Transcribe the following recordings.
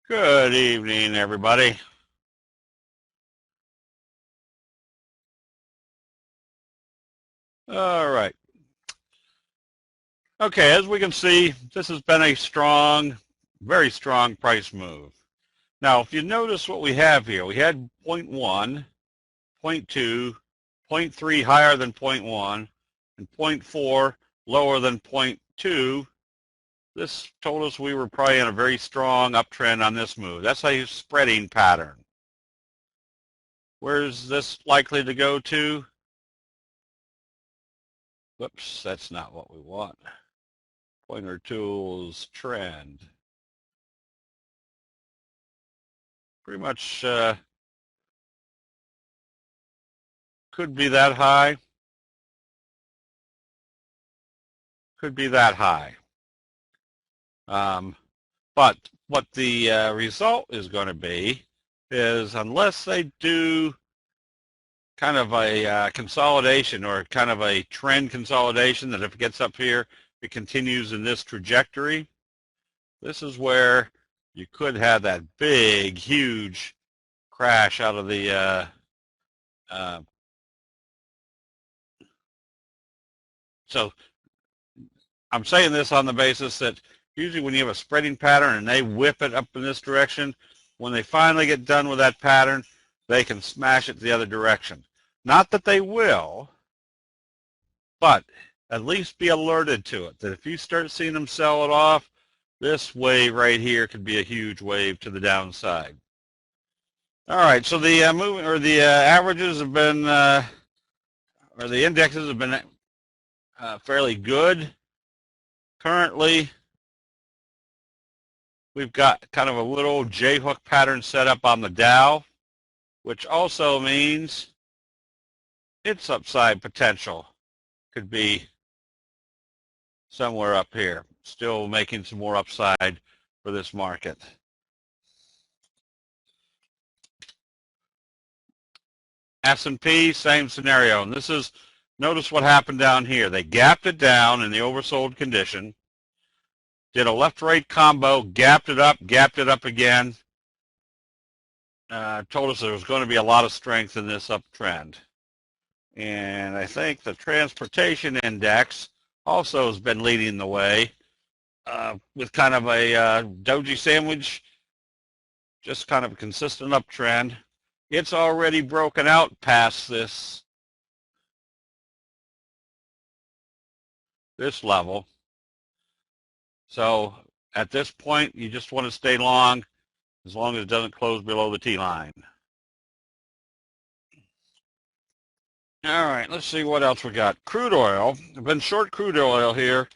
Good evening, everybody. All right. Okay, as we can see, this has been a strong, very strong price move. Now, if you notice what we have here, we had 0.1, 0.2, 0.3 higher than 0.1, and 0.4 lower than 0.2. This told us we were probably in a very strong uptrend on this move. That's a spreading pattern. Where's this likely to go to? Whoops, that's not what we want. Pointer tools trend. Pretty much could be that high. Could be that high. But what the result is going to be is unless they do kind of a consolidation or kind of a trend consolidation that if it gets up here, it continues in this trajectory. This is where you could have that big, huge crash out of the so I'm saying this on the basis that usually when you have a spreading pattern and they whip it up in this direction, when they finally get done with that pattern, they can smash it the other direction. Not that they will, but at least be alerted to it, that if you start seeing them sell it off, this wave right here could be a huge wave to the downside. All right, so the moving or the averages have been, or the indexes have been fairly good. Currently, we've got kind of a little J-hook pattern set up on the Dow, which also means its upside potential could be somewhere up here, still making some more upside for this market. S&P, same scenario. And this is, notice what happened down here. They gapped it down in the oversold condition, did a left-right combo, gapped it up again, told us there was going to be a lot of strength in this uptrend. And I think the transportation index also has been leading the way with kind of a doji sandwich, just kind of a consistent uptrend. It's already broken out past this level. So at this point, you just want to stay long as it doesn't close below the T line. All right, let's see what else we got. Crude oil. I've been short crude oil here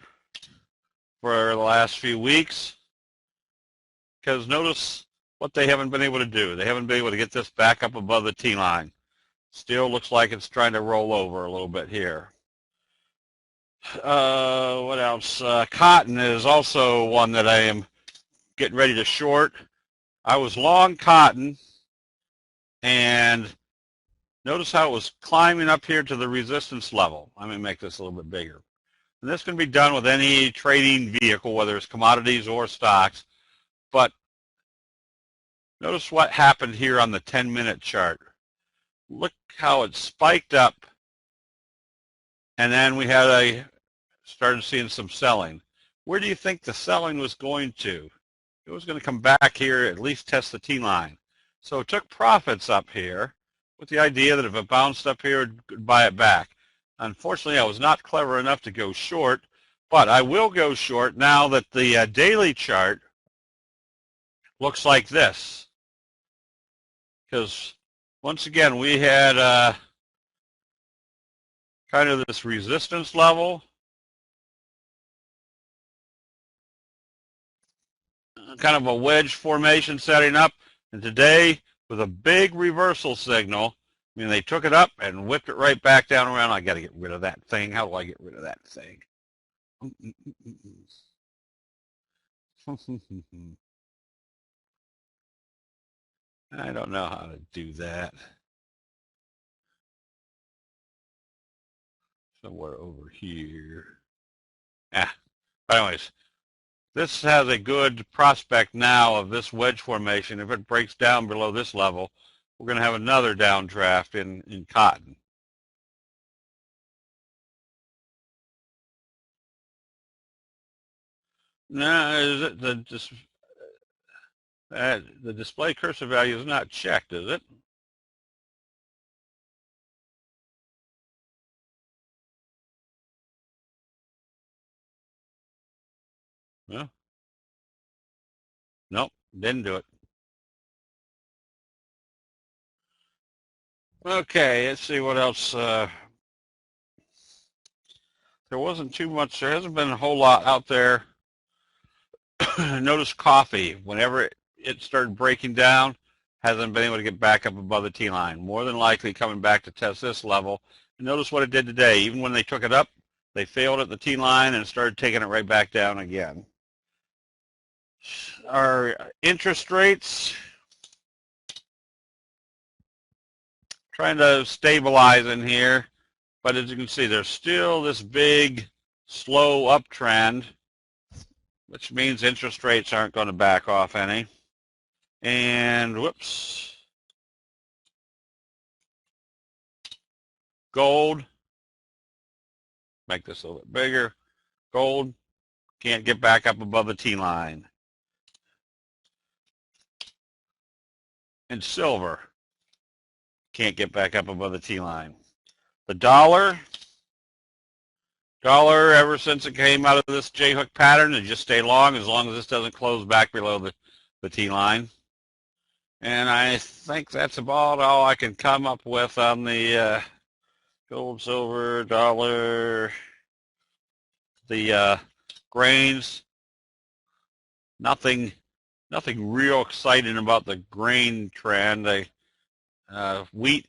for the last few weeks because notice what they haven't been able to do. They haven't been able to get this back up above the T line. Still looks like it's trying to roll over a little bit here. What else? Cotton is also one that I am getting ready to short. I was long cotton, and notice how it was climbing up here to the resistance level. I'm going to make this a little bit bigger. And this can be done with any trading vehicle, whether it's commodities or stocks. But notice what happened here on the 10-minute chart. Look how it spiked up, and then we had started seeing some selling. Where do you think the selling was going to? It was going to come back here, at least test the T-line. So it took profits up here with the idea that if it bounced up here, it could buy it back. Unfortunately, I was not clever enough to go short, but I will go short now that the daily chart looks like this. Because once again, we had kind of this resistance level, kind of a wedge formation setting up, and today with a big reversal signal, I mean, they took it up and whipped it right back down around. I got to get rid of that thing. How do I get rid of that thing? I don't know how to do that. Somewhere over here. But anyways, This has a good prospect now of this wedge formation. If it breaks down below this level, we're going to have another downdraft in cotton. Now, is it the display cursor value is not checked, is it? Well, nope, didn't do it. Okay, let's see what else. There wasn't too much. There hasn't been a whole lot out there. Notice coffee. Whenever it started breaking down, hasn't been able to get back up above the T-line. More than likely coming back to test this level. And notice what it did today. Even when they took it up, they failed at the T-line and started taking it right back down again. Our interest rates, trying to stabilize in here, but as you can see, there's still this big, slow uptrend, which means interest rates aren't going to back off any. And whoops, gold, make this a little bit bigger. Gold can't get back up above the T-line. And silver can't get back up above the T-line. The dollar ever since it came out of this J-hook pattern, it just stay long as this doesn't close back below the T-line. And I think that's about all I can come up with on the gold, silver, dollar, the grains. Nothing real exciting about the grain trend. Wheat,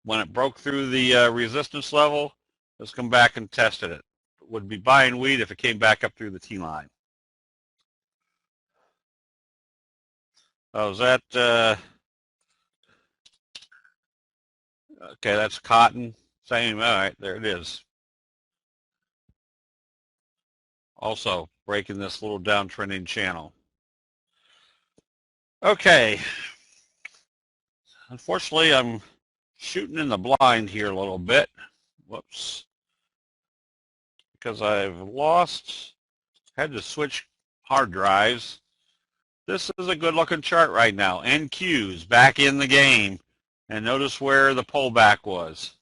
when it broke through the resistance level, let's come back and tested it. Would be buying wheat if it came back up through the T-line. Oh, is that, okay, that's cotton. Same, all right, there it is. Also breaking this little downtrending channel. Okay. Unfortunately, I'm shooting in the blind here a little bit. Whoops. Because I've had to switch hard drives. This is a good looking chart right now. NQ's back in the game. And notice where the pullback was.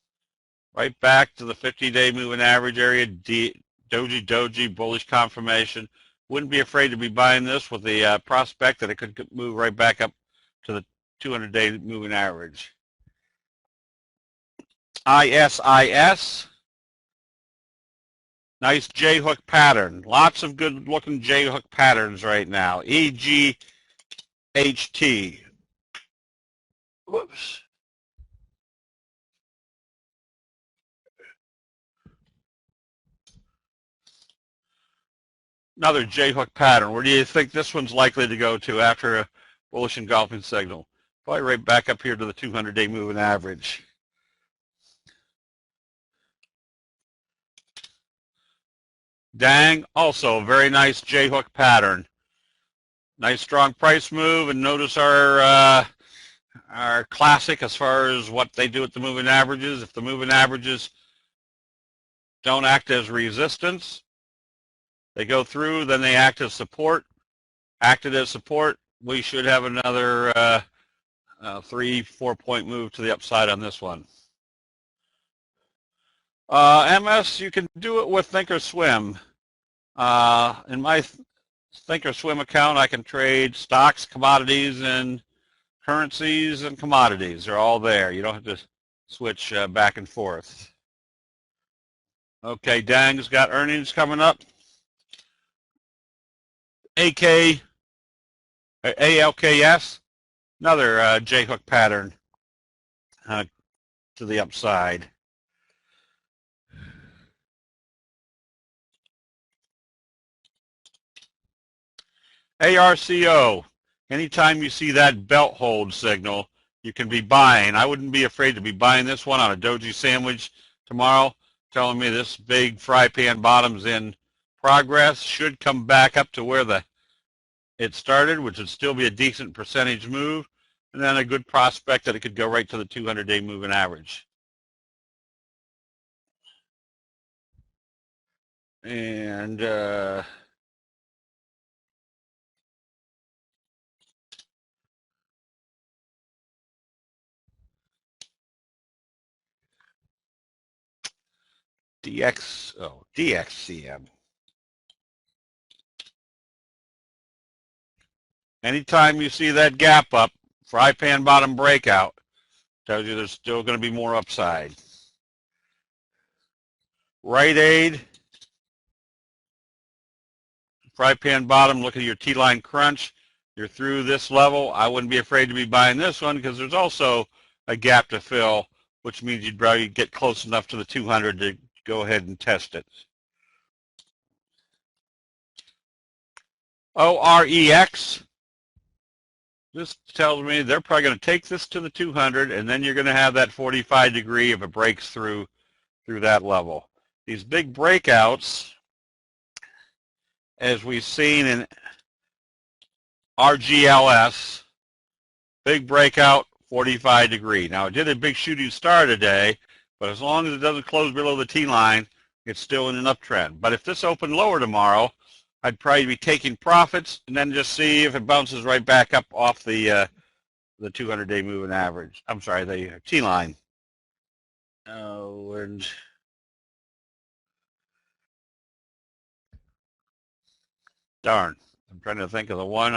Right back to the 50-day moving average area, doji, bullish confirmation. Wouldn't be afraid to be buying this with the prospect that it could move right back up to the 200-day moving average. ISIS. Nice J-hook pattern. Lots of good looking J-hook patterns right now. EGHT. Whoops. Another J-hook pattern. Where do you think this one's likely to go to after a bullish engulfing signal? Probably right back up here to the 200-day moving average. Dang, also a very nice J-hook pattern. Nice strong price move, and notice our classic as far as what they do at the moving averages. If the moving averages don't act as resistance, they go through, then they act as support. Acted as support, we should have another 3-4 point move to the upside on this one. MS, you can do it with Thinkorswim. In my Thinkorswim account, I can trade stocks, commodities, and currencies and commodities. They're all there. You don't have to switch back and forth. Okay, Dang's got earnings coming up. ALKS, another J-hook pattern to the upside. ARCO, anytime you see that belt hold signal, you can be buying. I wouldn't be afraid to be buying this one on a doji sandwich tomorrow, telling me this big fry pan bottom's in progress, should come back up to where it started, which would still be a decent percentage move, and then a good prospect that it could go right to the 200-day moving average. And DXCM. Anytime you see that gap up, fry pan bottom breakout, tells you there's still going to be more upside. Rite Aid, fry pan bottom, look at your T-line crunch. You're through this level. I wouldn't be afraid to be buying this one because there's also a gap to fill, which means you'd probably get close enough to the 200 to go ahead and test it. OREX, this tells me they're probably going to take this to the 200, and then you're going to have that 45 degree if it breaks through that level. These big breakouts, as we've seen in RGLS, big breakout, 45 degree. Now, it did a big shooting star today, but as long as it doesn't close below the T-line, it's still in an uptrend. But if this opened lower tomorrow, I'd probably be taking profits and then just see if it bounces right back up off the 200-day moving average. I'm sorry, the T-line. Oh, and darn, I'm trying to think of the one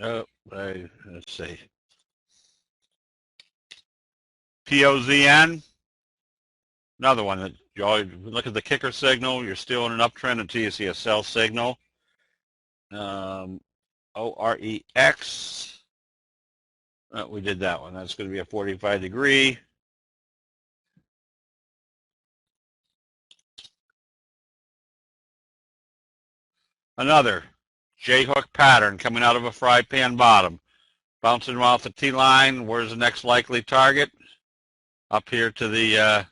let's see. POZN, another one that you always look at the kicker signal. You're still in an uptrend until you see a sell signal. OREX, we did that one. That's going to be a 45 degree. Another J-hook pattern coming out of a fry pan bottom. Bouncing off the T-line. Where's the next likely target? Up here to the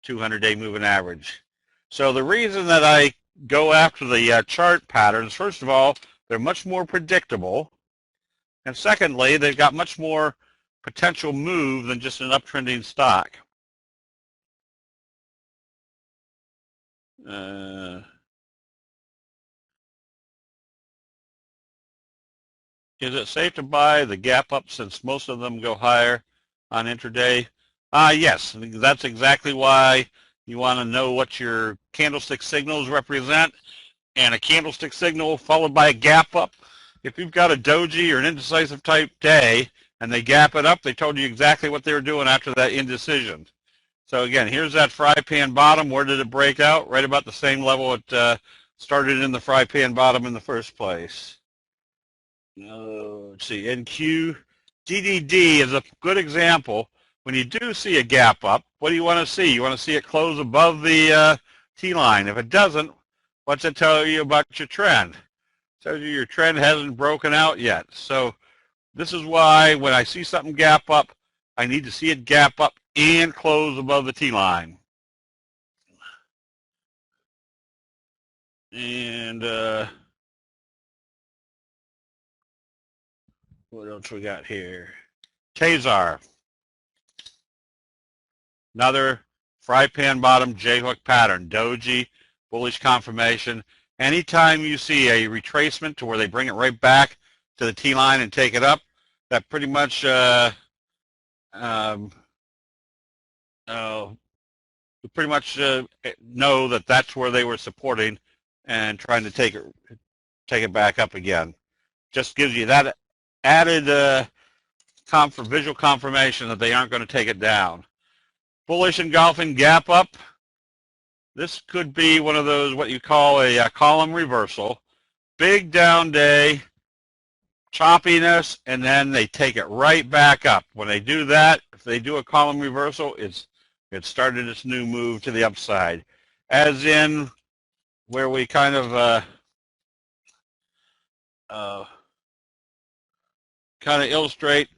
200-day moving average. So the reason that I go after the chart patterns, first of all, they're much more predictable. And secondly, they've got much more potential move than just an uptrending stock. Is it safe to buy the gap up since most of them go higher on intraday? Yes, that's exactly why you want to know what your candlestick signals represent. And a candlestick signal followed by a gap up. If you've got a doji or an indecisive type day and they gap it up, they told you exactly what they were doing after that indecision. So again, here's that fry pan bottom. Where did it break out? Right about the same level it started in the fry pan bottom in the first place. Let's see, NQ. GDD is a good example. When you do see a gap up, what do you want to see? You want to see it close above the T-line. If it doesn't, what's it tell you about your trend? It tells you your trend hasn't broken out yet. So this is why when I see something gap up, I need to see it gap up and close above the T-line. And what else we got here? Tazar. Another fry pan bottom J-hook pattern. Doji, bullish confirmation. Anytime you see a retracement to where they bring it right back to the T-line and take it up, that pretty much we pretty much know that that's where they were supporting and trying to take it back up again. Just gives you that added visual confirmation that they aren't going to take it down. Bullish engulfing gap up. This could be one of those what you call a column reversal. Big down day, choppiness, and then they take it right back up. When they do that, if they do a column reversal, it started its new move to the upside. As in where we kind of kind of illustrate.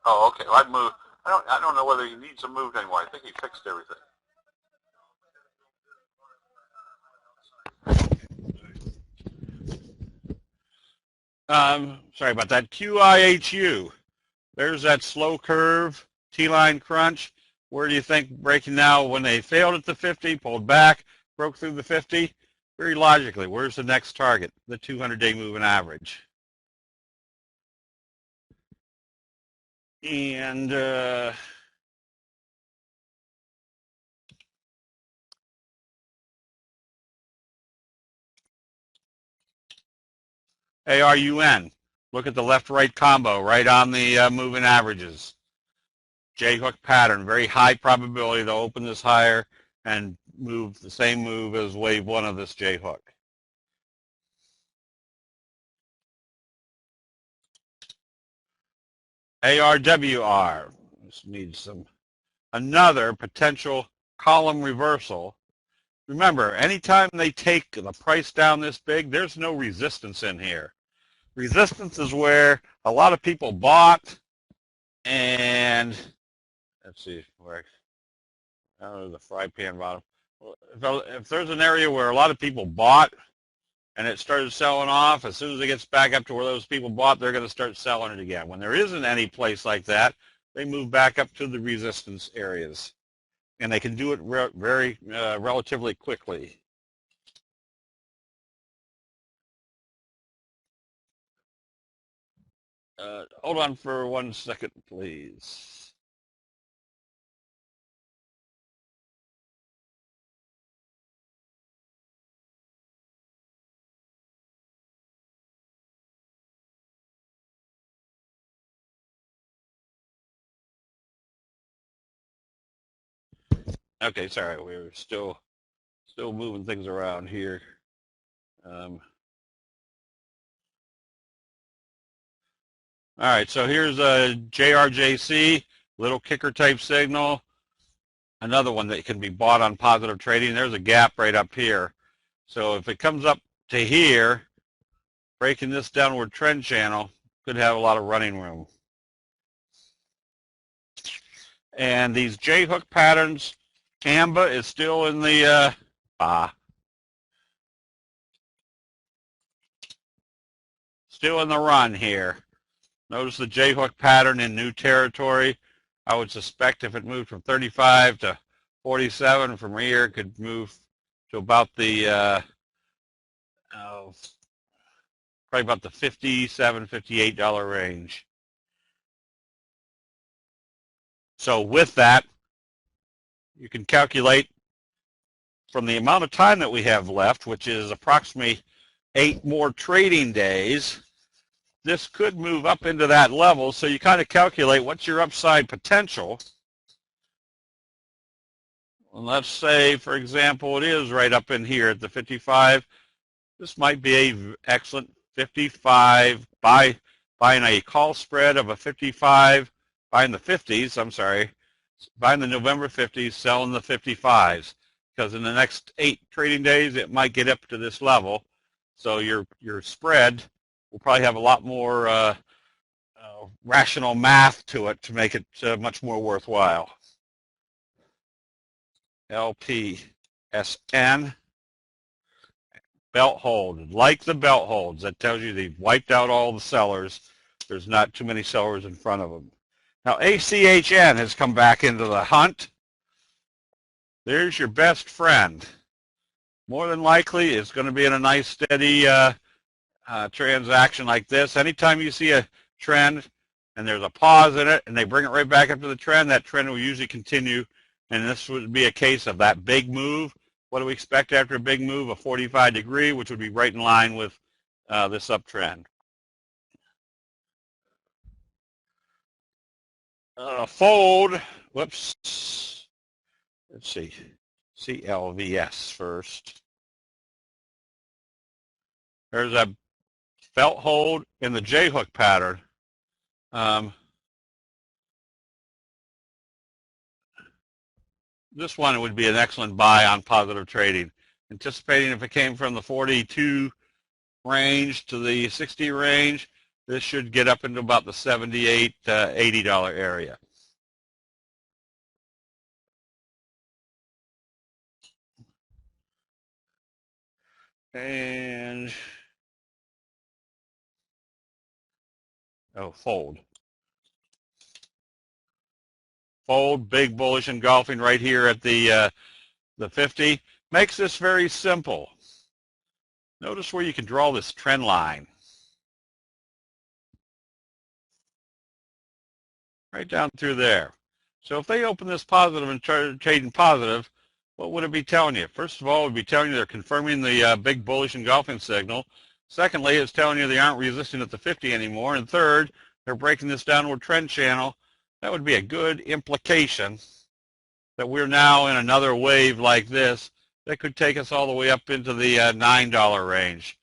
Oh, okay. Well, I moved. I don't know whether he needs them moved anymore. I think he fixed everything. Sorry about that. QIHU. There's that slow curve, T-line crunch. Where do you think breaking now when they failed at the 50, pulled back, broke through the 50? Very logically, where's the next target? The 200-day moving average. And ARUN. Look at the left-right combo right on the moving averages. J-hook pattern, very high probability they'll open this higher and move the same move as wave one of this J-hook. ARWR. This needs another potential column reversal. Remember, anytime they take the price down this big, there's no resistance in here. Resistance is where a lot of people bought, and let's see where the fry pan bottom. If there's an area where a lot of people bought and it started selling off, as soon as it gets back up to where those people bought, they're going to start selling it again. When there isn't any place like that, they move back up to the resistance areas, and they can do it very relatively quickly. Hold on for 1 second, please. Okay, sorry, we're still moving things around here. All right, so here's a JRJC, little kicker type signal. Another one that can be bought on positive trading. There's a gap right up here. So if it comes up to here, breaking this downward trend channel, could have a lot of running room. And these J-hook patterns, AMBA is still in the still in the run here. Notice the J-hook pattern in new territory. I would suspect if it moved from 35 to 47 from here, it could move to about the probably about the $57, $58 range. So with that, you can calculate from the amount of time that we have left, which is approximately 8 more trading days, this could move up into that level. So you kind of calculate what's your upside potential. And let's say, for example, it is right up in here at the 55. This might be an excellent 55 buying a call spread of a 55, buying the 50s, I'm sorry, buying the November 50s, selling the 55s. Because in the next 8 trading days, it might get up to this level. So your spread will probably have a lot more rational math to it to make it much more worthwhile. LPSN. Belt hold, like the belt holds. That tells you they've wiped out all the sellers. There's not too many sellers in front of them. Now ACHN has come back into the hunt. There's your best friend. More than likely, it's going to be in a nice steady transaction like this. Anytime you see a trend and there's a pause in it and they bring it right back up to the trend, that trend will usually continue. And this would be a case of that big move. What do we expect after a big move? A 45 degree, which would be right in line with this uptrend. Fold, whoops, let's see, CLVS first. There's a belt hold in the J-hook pattern. This one would be an excellent buy on positive trading. anticipating if it came from the 42 range to the 60 range, this should get up into about the $78 to $80 area. And fold. Fold, big bullish engulfing right here at the 50. Makes this very simple. Notice where you can draw this trend line. Right down through there. So if they open this positive and start trading positive, what would it be telling you? First of all, it would be telling you they're confirming the big bullish engulfing signal. Secondly, it's telling you they aren't resisting at the 50 anymore. And third, they're breaking this downward trend channel. That would be a good implication that we're now in another wave like this that could take us all the way up into the $9 range,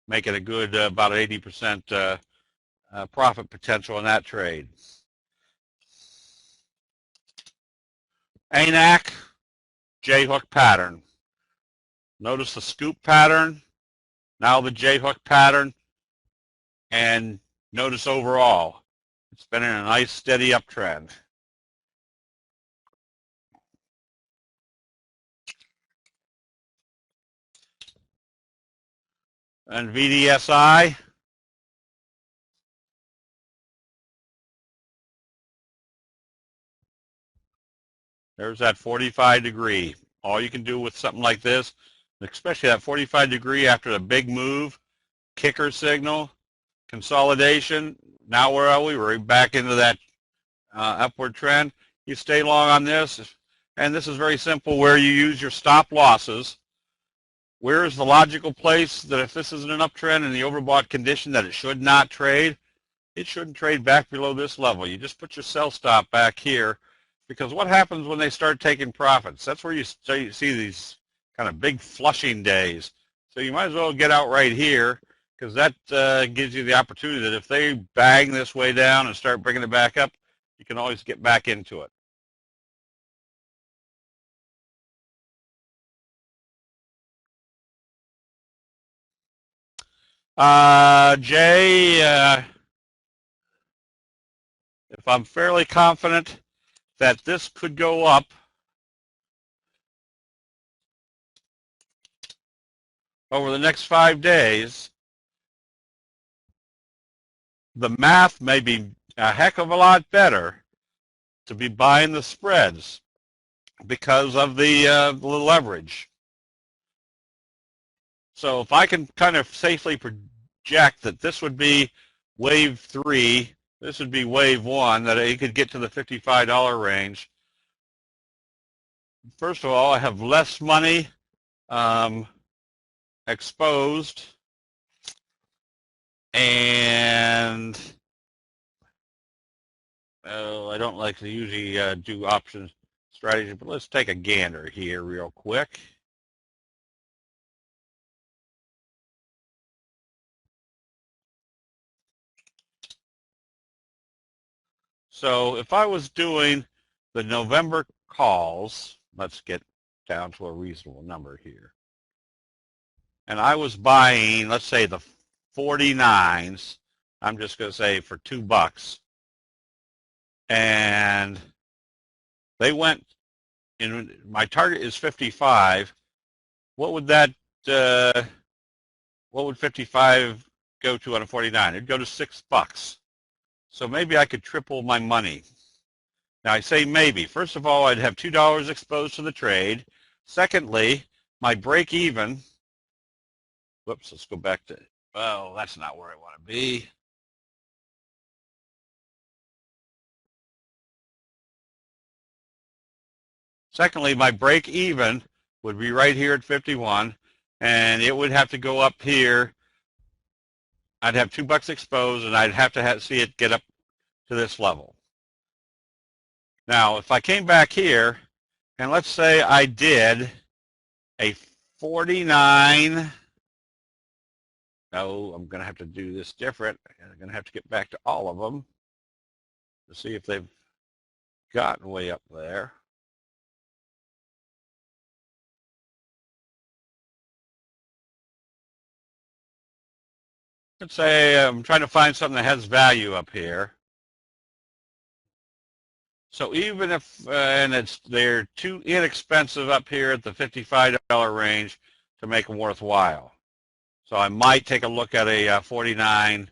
make it a good about 80% profit potential in that trade. ANAC, J-hook pattern. Notice the scoop pattern, now the J-hook pattern, and notice overall, it's been in a nice steady uptrend. And VDSI, there's that 45 degree. All you can do with something like this, especially that 45 degree after a big move, kicker signal, consolidation. Now where are we? We're back into that upward trend. You stay long on this, and this is very simple where you use your stop losses. Where is the logical place that if this is an uptrend in the overbought condition that it should not trade? It shouldn't trade back below this level. You just put your sell stop back here, because what happens when they start taking profits? That's where you see these kind of big flushing days. So you might as well get out right here, because that gives you the opportunity that if they bang this way down and start bringing it back up, you can always get back into it. Jay, if I'm fairly confident that this could go up over the next 5 days, the math may be a heck of a lot better to be buying the spreads because of the leverage. So if I can kind of safely project that this would be wave 3, this would be wave 1, that it could get to the $55 range. First of all, I have less money exposed, and I don't like to usually do option strategy, but let's take a gander here real quick. So if I was doing the November calls, let's get down to a reasonable number here, and I was buying, let's say, the 49s, I'm just going to say for $2, and they went, in my target is 55. What would that, what would 55 go to on a 49? It'd go to $6. So maybe I could triple my money. Now I say maybe. First of all, I'd have $2 exposed to the trade. Secondly, my break even, whoops, let's go back to, well, that's not where I want to be. Secondly, my break even would be right here at 51, and it would have to go up here. I'd have $2 exposed, and I'd have to see it get up to this level. Now, if I came back here, and let's say I did a 49, no, I'm going to have to do this different. I'm going to have to get back to all of them to see if they've gotten way up there. let's say I'm trying to find something that has value up here. So even if, they're too inexpensive up here at the $55 range to make them worthwhile. So I might take a look at a 49,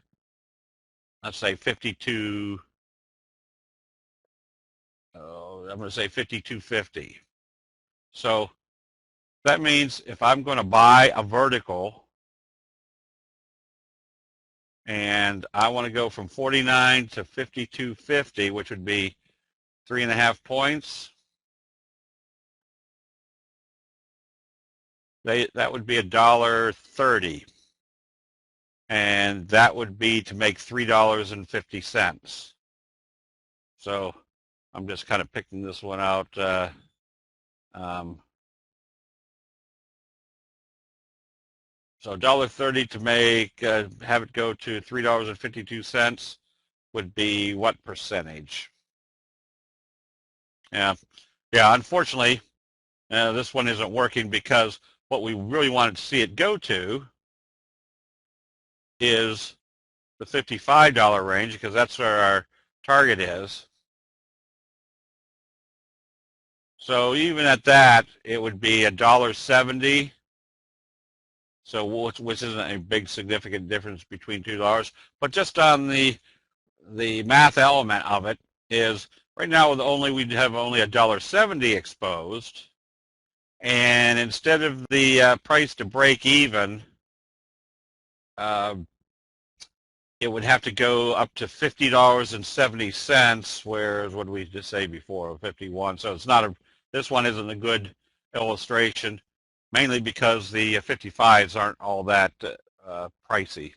let's say 52, I'm going to say 52.50. So that means if I'm going to buy a vertical and I want to go from 49 to 52.50, which would be 3.5 points, that would be $1.30. And that would be to make $3.50. So I'm just kind of picking this one out. So $1.30 to make, have it go to $3.52 would be what percentage? Yeah, unfortunately, this one isn't working because what we really wanted to see it go to is the $55 range, because that's where our target is. So even at that, it would be $1.70. So which isn't a big significant difference between $2. But just on the math element of it is right now we'd have only $1.70 exposed, and instead of the price to break even, it would have to go up to $50.70, whereas what did we just say before, 51. So it's not this one isn't a good illustration, mainly because the 55s aren't all that pricey.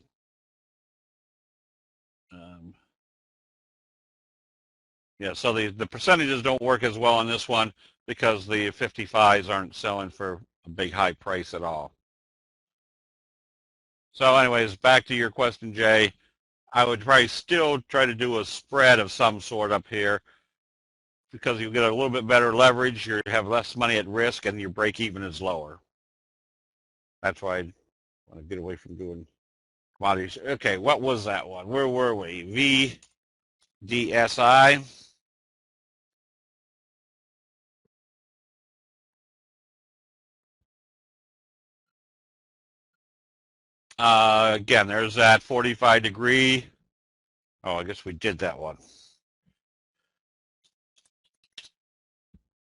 Yeah, so the percentages don't work as well on this one because the 55s aren't selling for a big high price at all. So anyways, back to your question, Jay. I would probably still try to do a spread of some sort up here because you get a little bit better leverage, you have less money at risk, and your break even is lower. That's why I want to get away from doing commodities. Okay, what was that one? Where were we? VDSI. Again, there's that 45 degree. Oh, I guess we did that one.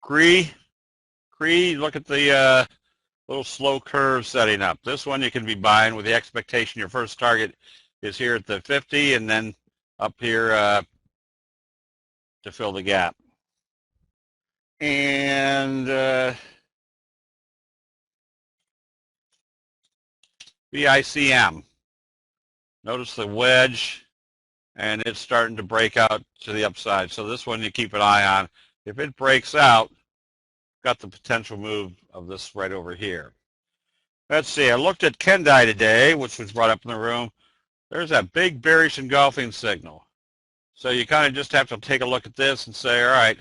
Cree, look at the little slow curve setting up. This one you can be buying with the expectation your first target is here at the 50 and then up here to fill the gap. And VICM. Notice the wedge, and it's starting to break out to the upside. So this one you keep an eye on. If it breaks out, got the potential move of this right over here. Let's see, I looked at Kendai today, which was brought up in the room. There's that big bearish engulfing signal. So you kind of just have to take a look at this and say, all right,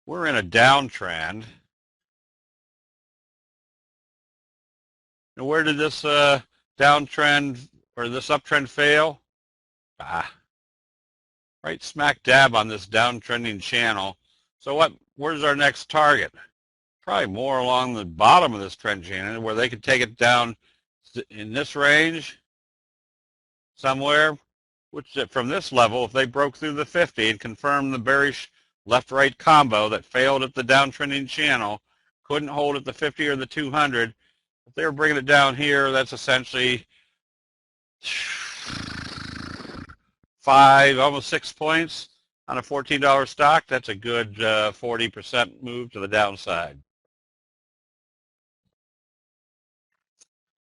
we're in a downtrend. And where did this downtrend or this uptrend fail? Right smack dab on this downtrending channel. So where's our next target? Probably more along the bottom of this trend channel where they could take it down in this range somewhere, which from this level, if they broke through the 50 and confirmed the bearish left-right combo that failed at the downtrending channel, couldn't hold at the 50 or the 200, if they were bringing it down here, that's essentially 5, almost 6 points on a $14 stock. That's a good 40% move to the downside.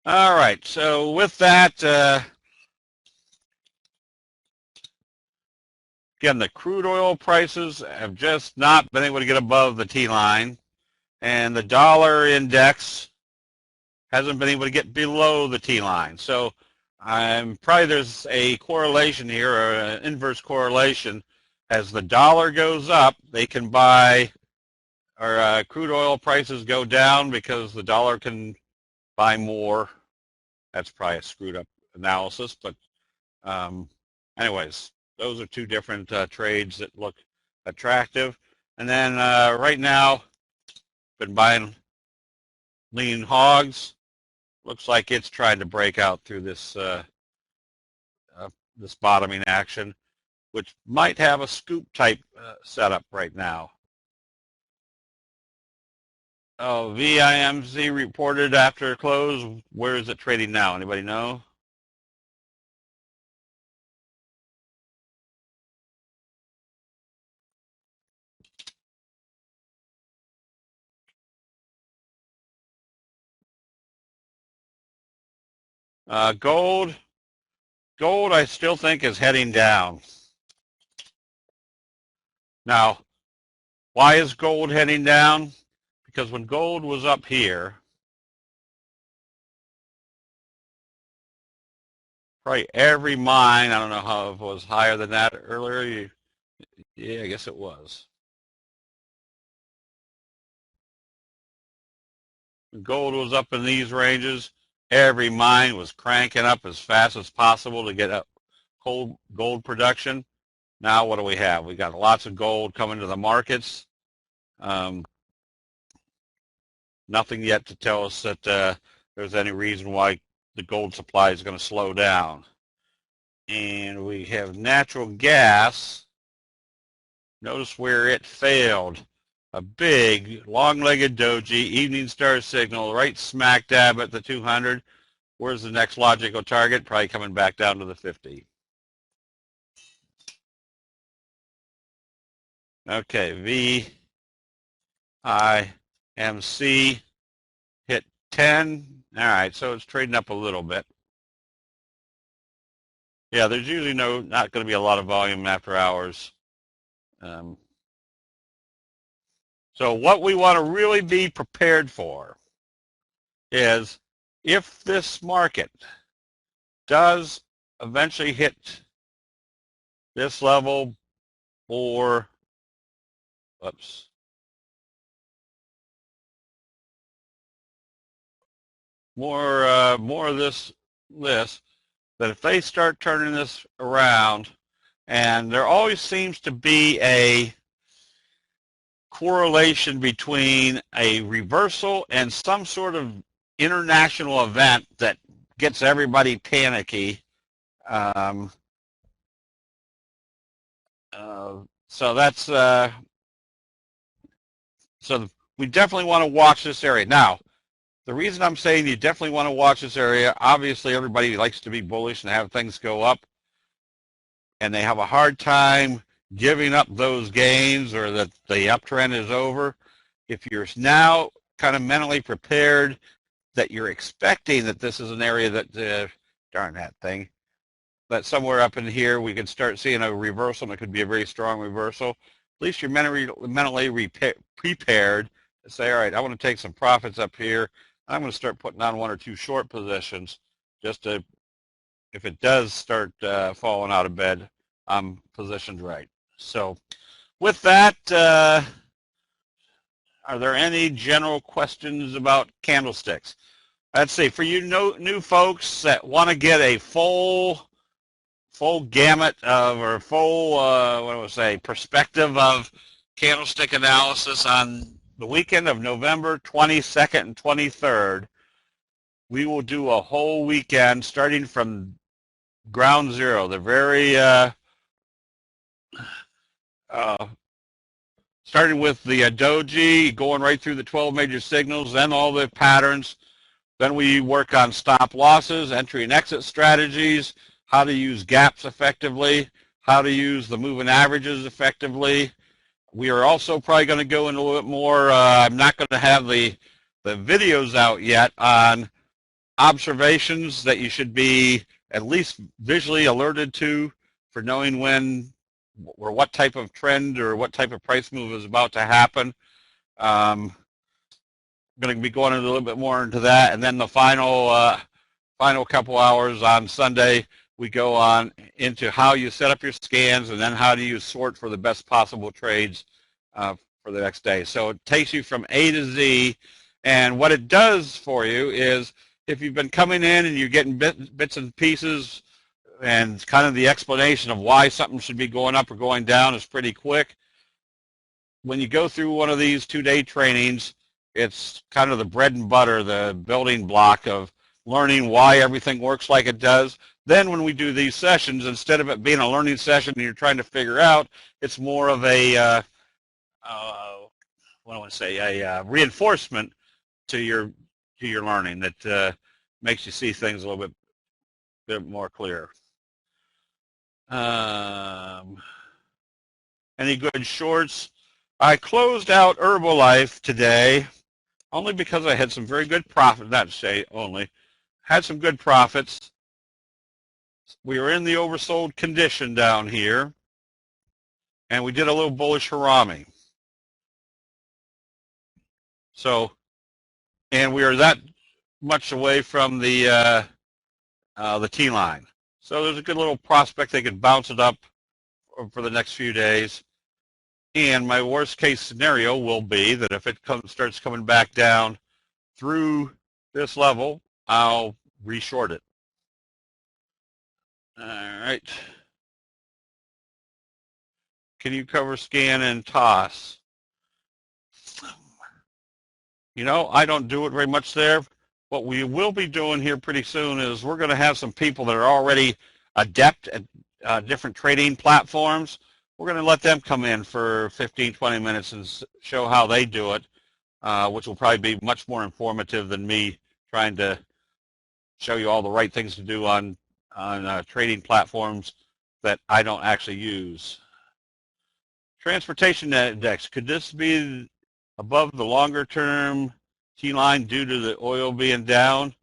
All right, so with that, again, the crude oil prices have just not been able to get above the T-line, and the dollar index hasn't been able to get below the T-line. So probably there's a correlation here, or an inverse correlation. As the dollar goes up, they can buy, or crude oil prices go down because the dollar can buy more. That's probably a screwed up analysis, but Anyways, those are two different trades that look attractive. And then right now, been buying lean hogs. Looks like it's trying to break out through this this bottoming action, which might have a scoop type setup right now. Oh, VIMZ reported after close. Where is it trading now? Anybody know? Gold I still think is heading down. Now, why is gold heading down? Because when gold was up here, probably every mine, I don't know how it was higher than that earlier. Yeah, I guess it was. When gold was up in these ranges, every mine was cranking up as fast as possible to get up gold production. Now what do we have? We got lots of gold coming to the markets. Nothing yet to tell us that there's any reason why the gold supply is going to slow down. And we have natural gas. Notice where it failed. A big, long-legged doji, evening star signal, right smack dab at the 200. Where's the next logical target? Probably coming back down to the 50. Okay, VIMC hit 10. All right, so it's trading up a little bit. Yeah, there's usually not going to be a lot of volume after hours. So what we want to really be prepared for is if this market does eventually hit this level or, oops, more of this, that if they start turning this around, and there always seems to be a correlation between a reversal and some sort of international event that gets everybody panicky. So that's so we definitely want to watch this area. Now, the reason I'm saying you definitely want to watch this area, obviously everybody likes to be bullish and have things go up, and they have a hard time giving up those gains or that the uptrend is over. If you're now kind of mentally prepared that you're expecting that this is an area that, darn that thing, that somewhere up in here we could start seeing a reversal, and it could be a very strong reversal, at least you're mentally prepared to say, all right, I want to take some profits up here. I'm going to start putting on one or two short positions just to, if it does start falling out of bed, I'm positioned right. So with that, are there any general questions about candlesticks? Let's see, for you new folks that want to get a full gamut of, or full, what do I say, perspective of candlestick analysis on the weekend of November 22nd and 23rd, we will do a whole weekend starting from ground zero, the very, starting with the doji, going right through the 12 major signals, then all the patterns. Then we work on stop losses, entry and exit strategies, how to use gaps effectively, how to use the moving averages effectively. We are also probably going to go into a little bit more, I'm not going to have the videos out yet on observations that you should be at least visually alerted to for knowing when or what type of trend or what type of price move is about to happen. I'm going to be going a little bit more into that, and then the final couple hours on Sunday, we go on into how you set up your scans, and then how do you sort for the best possible trades for the next day. So it takes you from A to Z, and what it does for you is if you've been coming in and you're getting bits and pieces and kind of the explanation of why something should be going up or going down is pretty quick. When you go through one of these 2-day trainings, it's kind of the bread and butter, the building block of learning why everything works like it does. Then when we do these sessions, instead of it being a learning session and you're trying to figure out, it's more of a, what do I want to say, a reinforcement to your learning that makes you see things a little bit more clear. Any good shorts? I closed out Herbalife today only because I had some very good profit, not to say only, had some good profits. We were in the oversold condition down here, and we did a little bullish harami. So, and we are that much away from the T-line. So there's a good little prospect they could bounce it up for the next few days. And my worst case scenario will be that if it starts coming back down through this level, I'll reshort it. All right. Can you cover scan and toss? You know, I don't do it very much there. What we will be doing here pretty soon is we're going to have some people that are already adept at different trading platforms. We're going to let them come in for 15, 20 minutes and show how they do it, which will probably be much more informative than me trying to show you all the right things to do on trading platforms that I don't actually use. Transportation index, could this be above the longer term T-line due to the oil being down,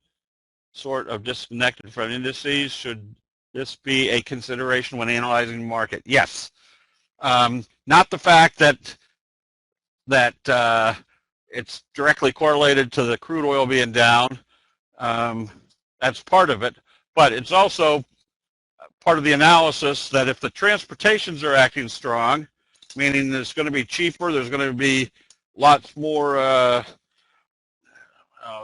sort of disconnected from indices? Should this be a consideration when analyzing the market? Yes. Not the fact that it's directly correlated to the crude oil being down. That's part of it, but it's also part of the analysis that if the transportations are acting strong, meaning it's going to be cheaper, there's going to be lots more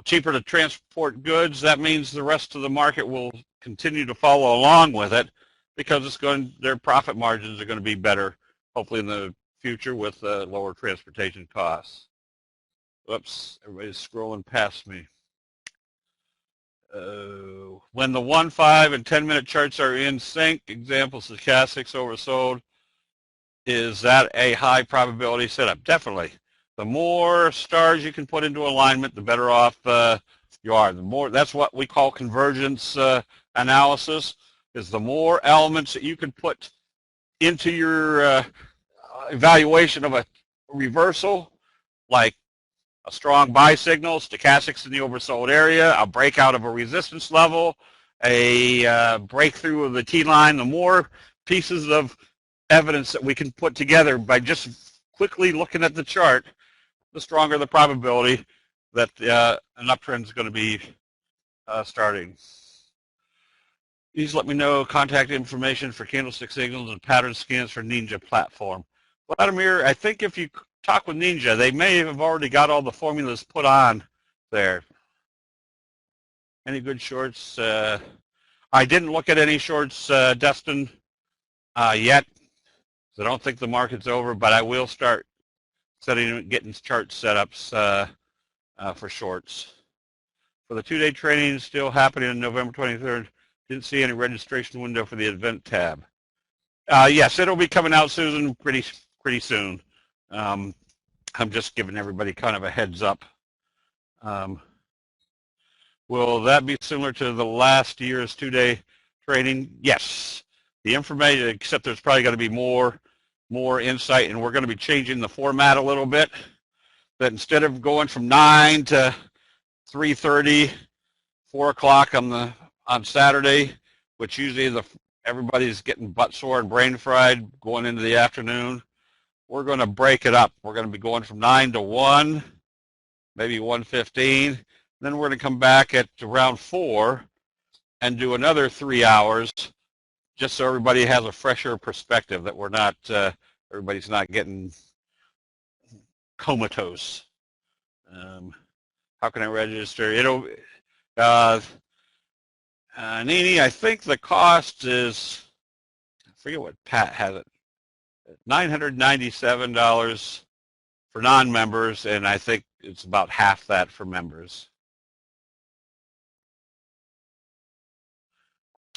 cheaper to transport goods, that means the rest of the market will continue to follow along with it because their profit margins are going to be better, hopefully in the future with lower transportation costs. Whoops, everybody's scrolling past me. When the 1, 5, and 10-minute charts are in sync, example stochastics oversold, is that a high probability setup? Definitely. The more stars you can put into alignment, the better off you are. The more, that's what we call convergence analysis, is the more elements that you can put into your evaluation of a reversal, like a strong buy signal, stochastics in the oversold area, a breakout of a resistance level, a breakthrough of the T-line, the more pieces of evidence that we can put together by just quickly looking at the chart, the stronger the probability that an uptrend is going to be starting. Please let me know contact information for candlestick signals and pattern scans for Ninja platform. Vladimir, I think if you talk with Ninja, they may have already got all the formulas put on there. Any good shorts? I didn't look at any shorts, Dustin, yet. So I don't think the market's over, but I will start getting chart setups for shorts. For the 2-day training still happening on November 23rd, didn't see any registration window for the event tab. Yes, it'll be coming out, Susan, pretty soon. I'm just giving everybody kind of a heads up. Will that be similar to the last year's 2-day training? Yes. The information, except there's probably going to be more insight, and we're going to be changing the format a little bit. That instead of going from 9 to 3:30, 4 o'clock on Saturday, which usually everybody's getting butt sore and brain fried going into the afternoon, we're going to break it up. We're going to be going from 9 to 1, maybe 1:15. Then we're going to come back at around 4 and do another 3 hours, just so everybody has a fresher perspective, that we're not, everybody's not getting comatose. How can I register? Nini, I think the cost is, I forget what Pat has it, $997 for non-members, and I think it's about half that for members.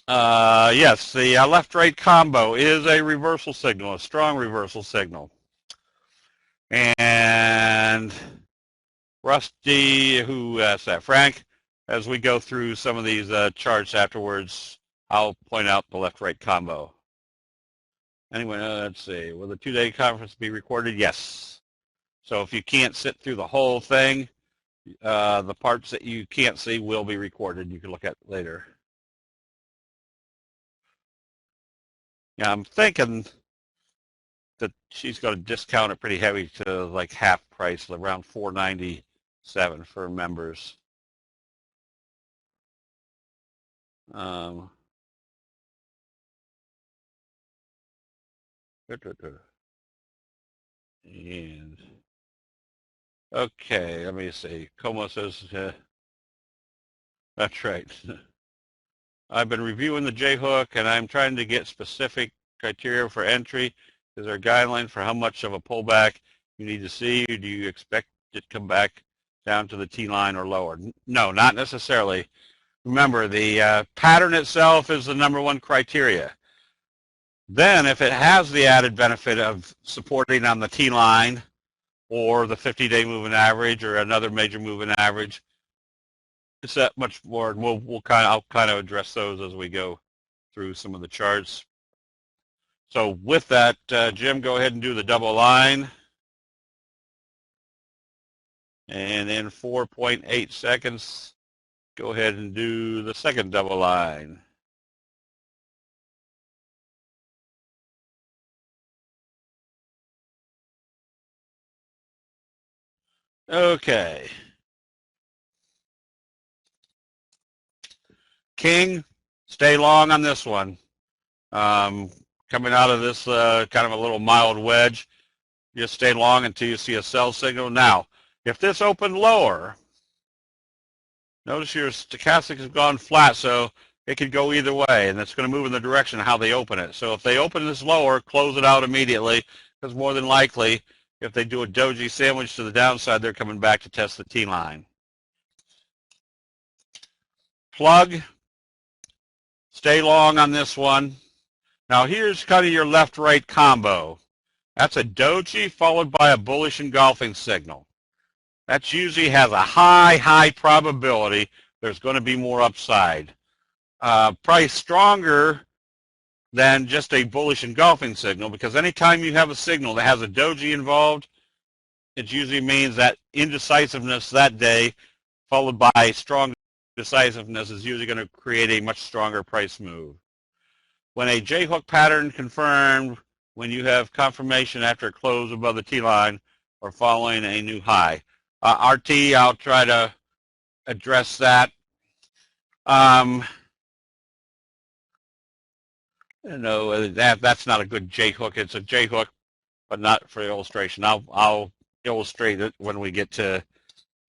Yes, the left-right combo is a reversal signal, a strong reversal signal. And Rusty, who asked that? Frank, as we go through some of these charts afterwards, I'll point out the left-right combo. Anyway, let's see. Will the two-day conference be recorded? Yes. So if you can't sit through the whole thing, the parts that you can't see will be recorded. You can look at later. Yeah, I'm thinking that she's going to discount it pretty heavy to like half price, around $497 for members. And okay, let me see. Como says, that's right. I've been reviewing the J-hook, and I'm trying to get specific criteria for entry. Is there a guideline for how much of a pullback you need to see? Or do you expect it to come back down to the T-line or lower? No, not necessarily. Remember, the pattern itself is the #1 criteria. Then, if it has the added benefit of supporting on the T-line or the 50-day moving average or another major moving average, it's that much more, and I'll kind of address those as we go through some of the charts. So with that, Jim, go ahead and do the double line. And in 4.8 seconds, go ahead and do the second double line. Okay. King, stay long on this one. Coming out of this kind of a little mild wedge, just stay long until you see a sell signal. Now, if this opened lower, notice your stochastic has gone flat, so it could go either way, and it's going to move in the direction of how they open it. So if they open this lower, close it out immediately, because more than likely, if they do a doji sandwich to the downside, they're coming back to test the T-line. Plug, stay long on this one. Now here's kind of your left-right combo. That's a doji followed by a bullish engulfing signal. That usually has a high probability there's going to be more upside. Probably stronger than just a bullish engulfing signal, because anytime you have a signal that has a doji involved, it usually means that indecisiveness that day followed by strong decisiveness is usually going to create a much stronger price move. When a J-hook pattern confirmed, when you have confirmation after a close above the T-line or following a new high. RT, I'll try to address that. That's not a good J-hook. It's a J-hook, but not for illustration. I'll illustrate it when we get to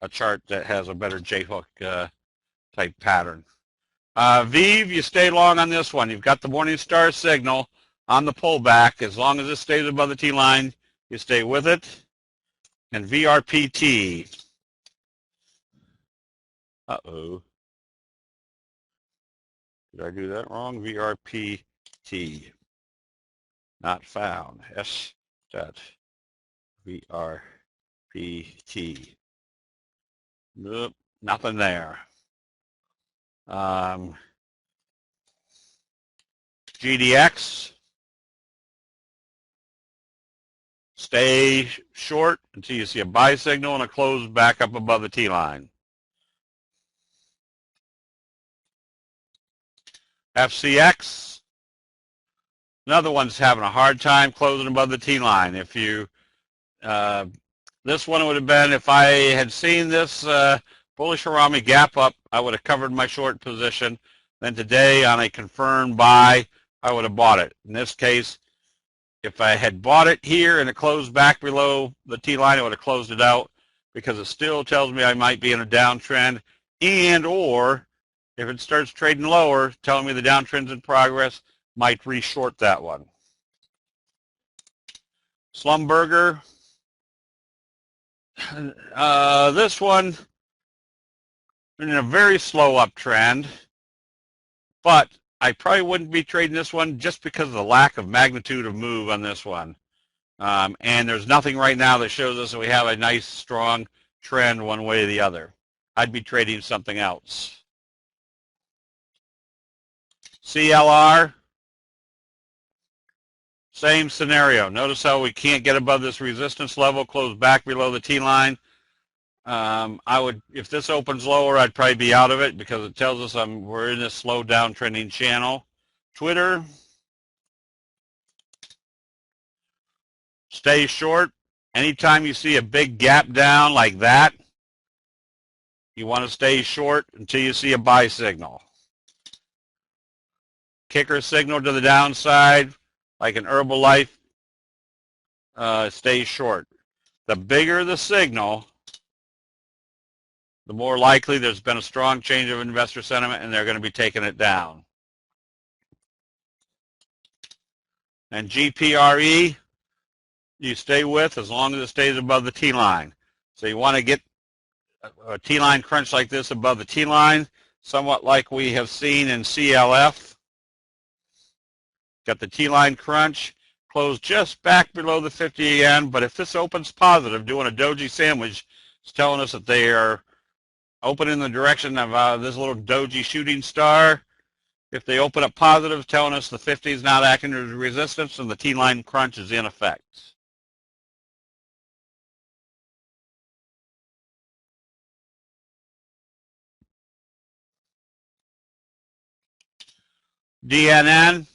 a chart that has a better J-hook type pattern. Vive, you stay long on this one. You've got the morning star signal on the pullback. As long as it stays above the T-line, you stay with it. And VRPT. Uh-oh. Did I do that wrong? VRPT. Not found. S.VRPT. Nope, nothing there. GDX, stay short until you see a buy signal and a close back up above the T-line. FCX, another one's having a hard time closing above the T-line. If you, this one would have been, if I had seen this bullish Harami gap up, I would have covered my short position. Then today on a confirmed buy, I would have bought it. In this case, if I had bought it here and it closed back below the T-line, I would have closed it out, because it still tells me I might be in a downtrend, and or If it starts trading lower, telling me the downtrend's in progress, might re-short that one. Schlumberger, this one in a very slow uptrend, but I probably wouldn't be trading this one just because of the lack of magnitude of move on this one. And there's nothing right now that shows us that we have a nice, strong trend one way or the other. I'd be trading something else. CLR, same scenario. Notice how we can't get above this resistance level, close back below the T-line. If this opens lower, I'd probably be out of it because it tells us we're in this slow down trending channel. Twitter, stay short. Anytime you see a big gap down like that, you want to stay short until you see a buy signal. Kicker signal to the downside, like an Herbalife, stay short. The bigger the signal, the more likely there's been a strong change of investor sentiment and they're going to be taking it down. And GPRE, you stay with as long as it stays above the T-line. So you want to get a T-line crunch like this above the T-line, somewhat like we have seen in CLF. Got the T-line crunch, closed just back below the 50 again, but if this opens positive, doing a doji sandwich, it's telling us that they are open in the direction of this little doji shooting star. If they open up positive, telling us the 50 is not acting as resistance and the T-line crunch is in effect. DNN,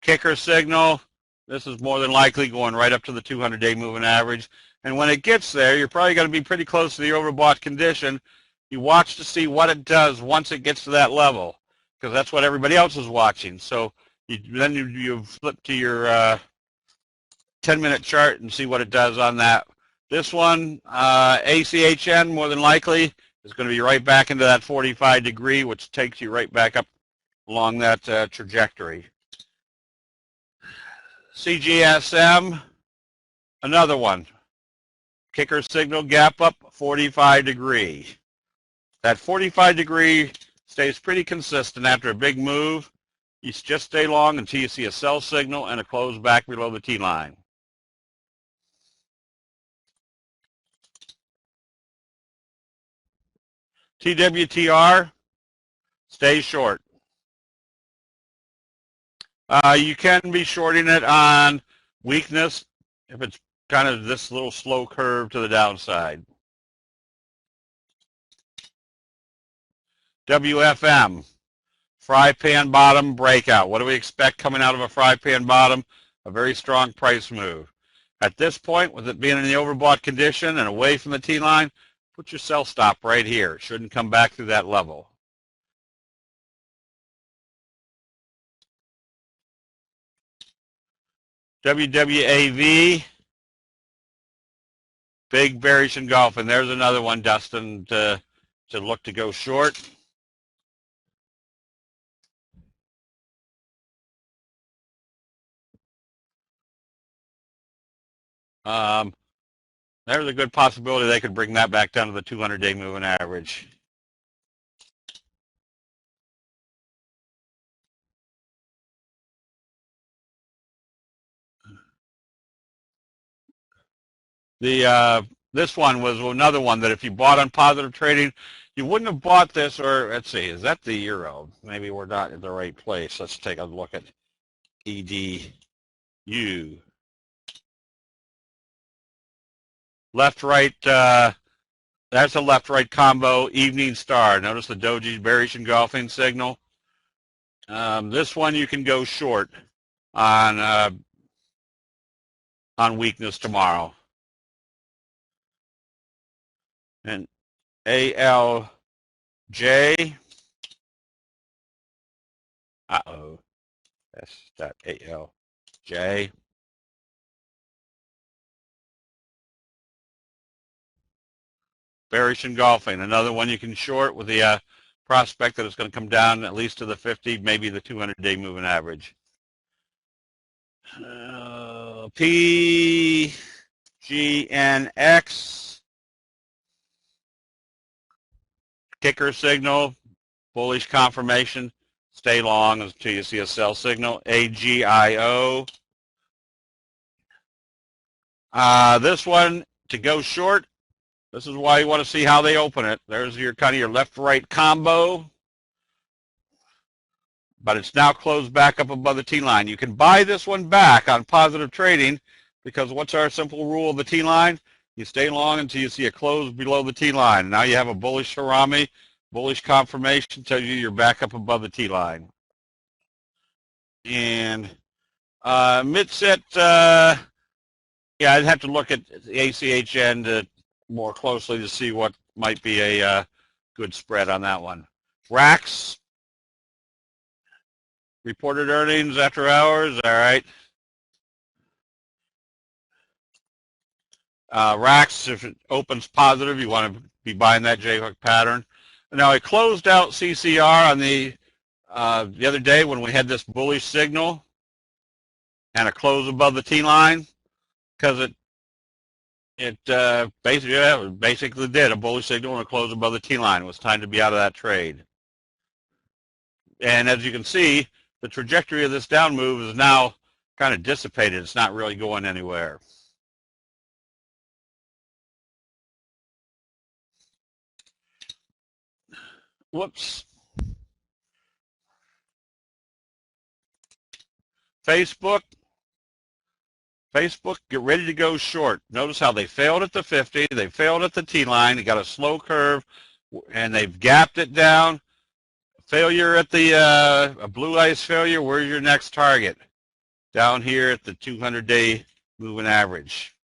kicker signal. This is more than likely going right up to the 200-day moving average. And when it gets there, you're probably going to be pretty close to the overbought condition. You watch to see what it does once it gets to that level, because that's what everybody else is watching. So then you flip to your 10-minute chart and see what it does on that. This one, ACHN, more than likely, is going to be right back into that 45 degree, which takes you right back up along that trajectory. CGSM, another one. Kicker signal gap up 45 degree. That 45 degree stays pretty consistent after a big move. You just stay long until you see a sell signal and a close back below the T-line. TWTR, stay short. You can be shorting it on weakness if it's kind of this little slow curve to the downside. WFM, fry pan bottom breakout. What do we expect coming out of a fry pan bottom? A very strong price move. At this point, with it being in the overbought condition and away from the T-line, put your sell stop right here. It shouldn't come back through that level. WWAV, big bearish engulfing. There's another one, Dustin, to look to go short. There's a good possibility they could bring that back down to the 200-day moving average. This one was another one that if you bought on positive trading, you wouldn't have bought this, or let's see, is that the euro? Maybe we're not in the right place. Let's take a look at EDU. Left-right, that's a left-right combo, evening star. Notice the doji bearish engulfing signal. This one you can go short on weakness tomorrow. And ALJ, that's that ALJ. Bearish engulfing, another one you can short with the prospect that it's going to come down at least to the 50, maybe the 200-day moving average. PGNX, kicker signal, bullish confirmation. Stay long until you see a sell signal. AGIO. This one, to go short, this is why you want to see how they open it. There's your kind of your left-right combo. But it's now closed back up above the T-line. You can buy this one back on positive trading because what's our simple rule of the T-line? You stay long until you see a close below the T-line. Now you have a bullish harami, bullish confirmation tells you you're back up above the T-line. And mid-set, yeah, I'd have to look at the ACHN more closely to see what might be a good spread on that one. RAX, reported earnings after hours, all right. RAX, if it opens positive, you want to be buying that J-hook pattern. Now, I closed out CCR on the other day when we had this bullish signal and a close above the T-line because it basically did a bullish signal and a close above the T-line. It was time to be out of that trade. And as you can see, the trajectory of this down move is now kind of dissipated. It's not really going anywhere. Whoops. Facebook, get ready to go short. Notice how they failed at the 50. They failed at the T-line. They got a slow curve, and they've gapped it down. Failure at the a blue ice failure. Where's your next target? Down here at the 200-day moving average.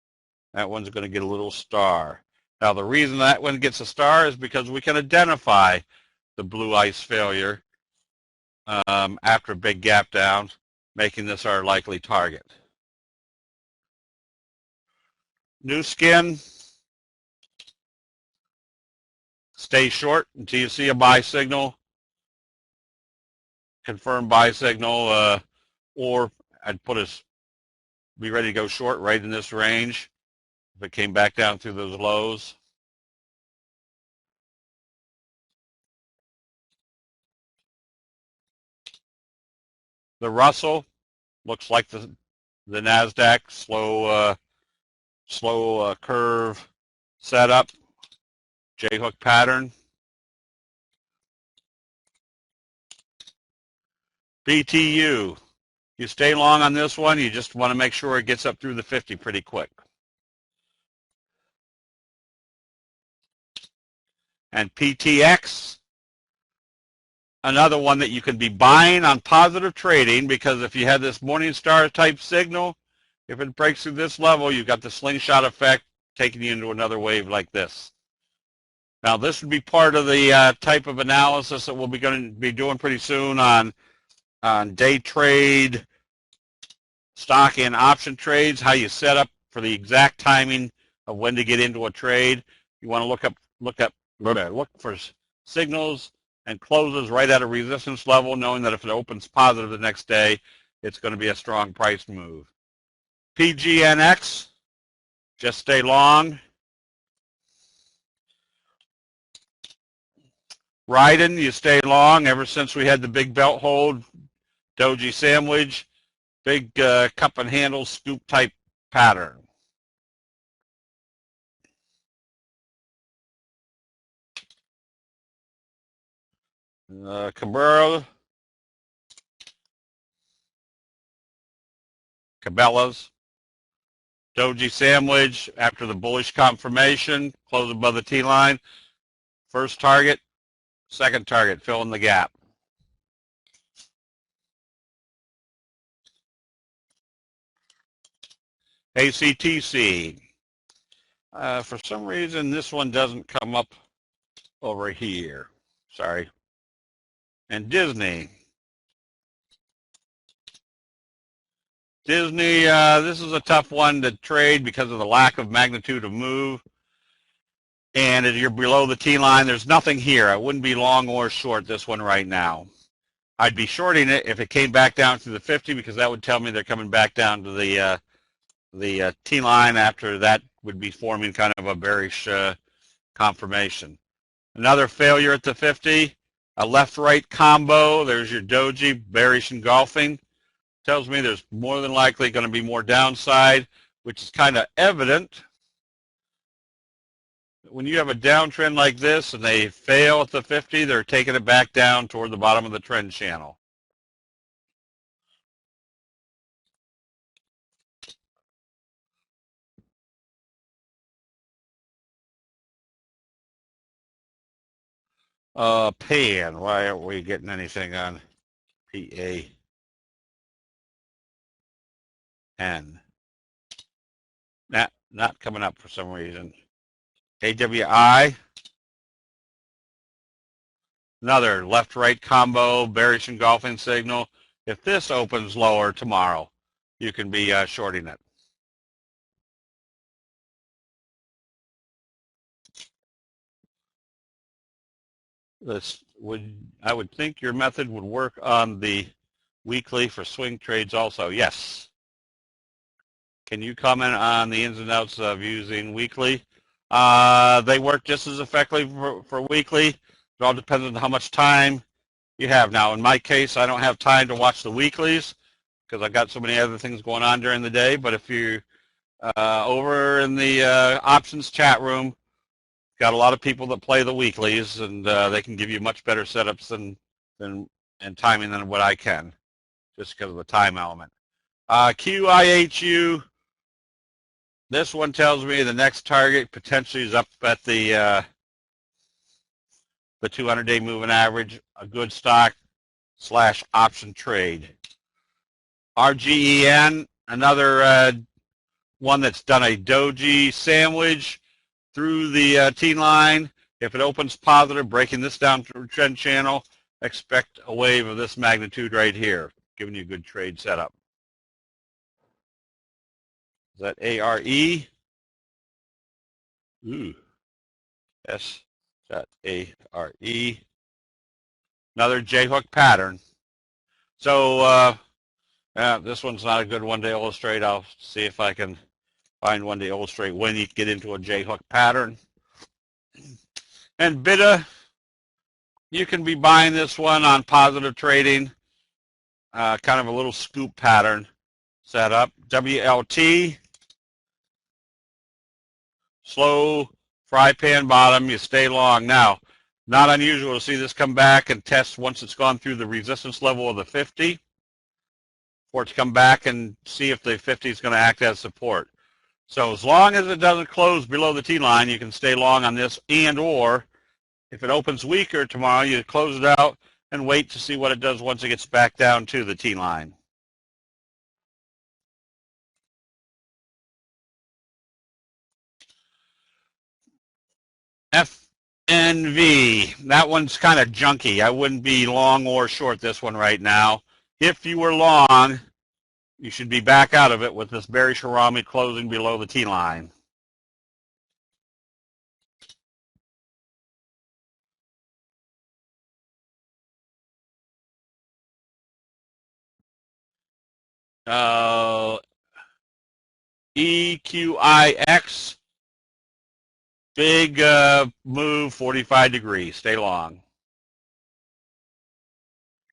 That one's going to get a little star. Now, the reason that one gets a star is because we can identify the blue ice failure after a big gap down, making this our likely target. New Skin, stay short until you see a buy signal, confirm buy signal, or I'd be ready to go short right in this range if it came back down through those lows. The Russell looks like the NASDAQ slow curve setup, J-hook pattern. BTU, you stay long on this one, you just want to make sure it gets up through the 50 pretty quick. And PTX, another one that you can be buying on positive trading because if you had this Morningstar type signal, if it breaks through this level, you've got the slingshot effect taking you into another wave like this. Now, this would be part of the type of analysis that we'll be going to be doing pretty soon on day trade, stock and option trades, how you set up for the exact timing of when to get into a trade. You want to look for signals and closes right at a resistance level, knowing that if it opens positive the next day, it's going to be a strong price move. PGNX, just stay long. Raiden, you stay long ever since we had the big belt hold, doji sandwich, big cup and handle scoop type pattern. Cabela's, doji sandwich after the bullish confirmation, close above the T-line. First target, second target, fill in the gap. ACTC. For some reason, this one doesn't come up over here. Sorry. And Disney. This is a tough one to trade because of the lack of magnitude of move. and you're below the T line, there's nothing here. I wouldn't be long or short this one right now. I'd be shorting it if it came back down to the 50 because that would tell me they're coming back down to the T line. After that would be forming kind of a bearish confirmation. Another failure at the 50, a left-right combo. There's your doji, bearish engulfing. Tells me there's more than likely going to be more downside, which is kind of evident. When you have a downtrend like this and they fail at the 50, they're taking it back down toward the bottom of the trend channel. PAN. Why aren't we getting anything on PAN? Not coming up for some reason. AWI. Another left-right combo, bearish engulfing signal. If this opens lower tomorrow, you can be shorting it. I would think your method would work on the weekly for swing trades also. Yes. Can you comment on the ins and outs of using weekly? They work just as effectively for weekly. It all depends on how much time you have. Now, in my case, I don't have time to watch the weeklies because I've got so many other things going on during the day. But if you're over in the options chat room, got a lot of people that play the weeklies, and they can give you much better setups and timing than what I can, just because of the time element. QIHU, this one tells me the next target potentially is up at the 200-day moving average, a good stock / option trade. RGEN, another one that's done a doji sandwich through the T line. If it opens positive, breaking this down to trend channel, expect a wave of this magnitude right here, giving you a good trade setup. Is that ARE? Ooh. S.ARE. Another J-hook pattern. So this one's not a good one to illustrate. I'll see if I can find one to illustrate when you get into a J-hook pattern. And BIDA, you can be buying this one on positive trading, kind of a little scoop pattern set up. WLT, slow fry pan bottom, you stay long. Now, not unusual to see this come back and test once it's gone through the resistance level of the 50, for it to come back and see if the 50 is going to act as support. So as long as it doesn't close below the T line, you can stay long on this, and or if it opens weaker tomorrow, you close it out and wait to see what it does once it gets back down to the T line. FNV, that one's kind of junky. I wouldn't be long or short this one right now. If you were long, you should be back out of it with this bearish Harami closing below the T line. EQIX, big move, 45 degrees. Stay long.